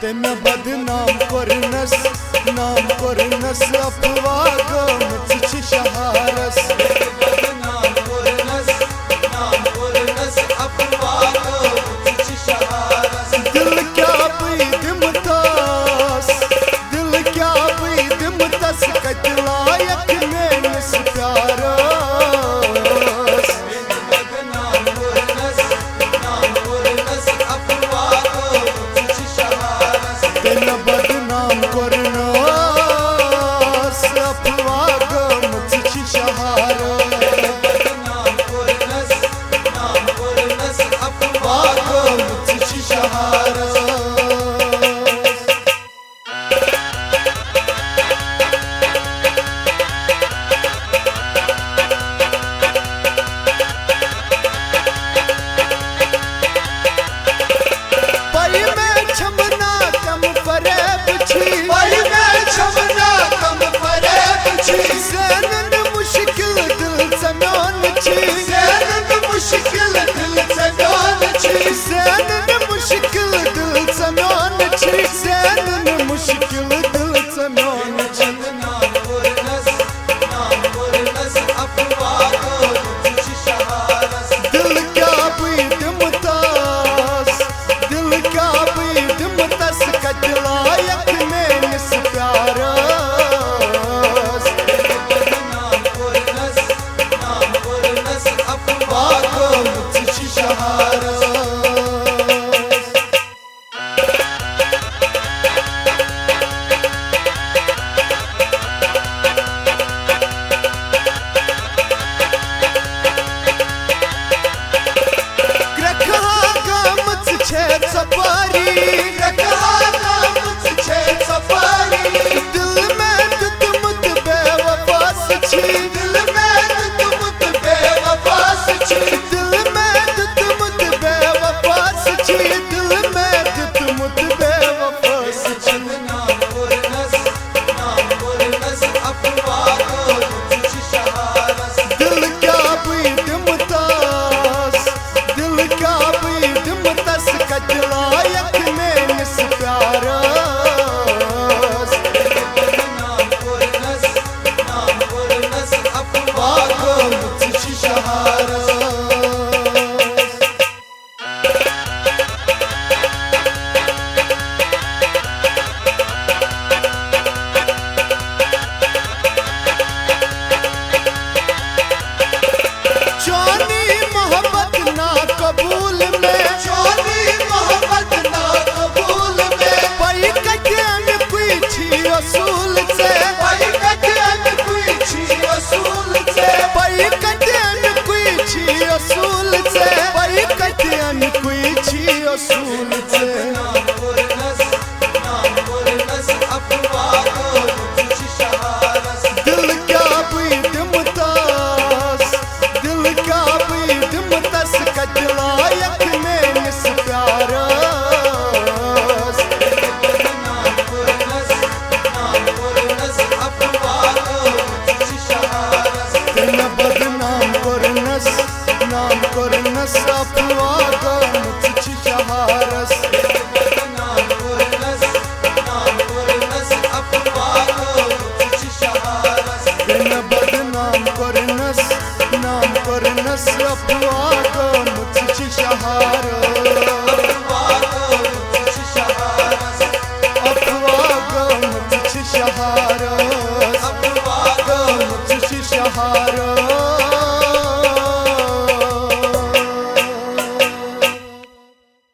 तेने बदनाम करनस नाम करनस अफवाह गमच शहारस बदनाम करनस नाम करनस अफवाह गमच शहारस दिल क्या बीदमतास दिल क्या बीदमतास कतलायक मेनस प्यारस बदनाम करनस नाम करनस अफवाह गमच शहारस तेने बदनाम करनस अफवाह गमच शहारस बदनाम करनस नाम करनस अफवाह गमच शहारस पई में छमना कम फरेब छी पई में छमना कम फरेब छी ज़ैनन मुश्किल दिल ज़मान छी ज़ैनन मुश्किल दिल ज़मान छी ज़ैनन मुश्किल दिल ज़मान छी ज़ैनन मुश्किल दिल ज़मान छी नाम करनस नाम करनस अफवाह गमच शहारस दिल क्या बीदमतास दिल क्या बीदमतास कतलायक मेनस प्यारस नाम करनस नाम करनस अफवाह गमच शहारस ग्रखा गमच छे सफारी रखा गमच छे सफारी दिल में तुमत बेवफास छी दिल में तुम बेवफास छी दिल में तुमत बेवफास छी दिल में तुमत बेवफास नाम करनस नाम करनस अफवाह गमच शहारस दिल क्या बीदमतास दिल क्या बीदमतास कतलायक मेनस प्यारस नाम करनस नाम करनस अफवाह गमच शहारस जानी मोहब्बत ना कबूल में चोरी मोहब्बत ना कबूल में पई कटन पीछी असूल से पई कटन पूछी असूल से पई कटन पीछी असूल से पई कटन पीछी असूल से नाम करनस नाम करनस अफवाह गमच शहारस दिल क्या बीदमतास दिल क्या बीदमतास कतलायक मेनस प्यारस नाम करनस नाम करनस अफवाह गमच शहारस तेने बदनाम करनस नाम करनस अफवाह गमच शहारस नाम करनस नाम करनस अफवाह गमच शहारस तेने बदनाम करनस नाम करनस अफवाह गमच शहारस अफवाह गमच शहारस अफवाह गमच शहारस अफवाह गमच शहारस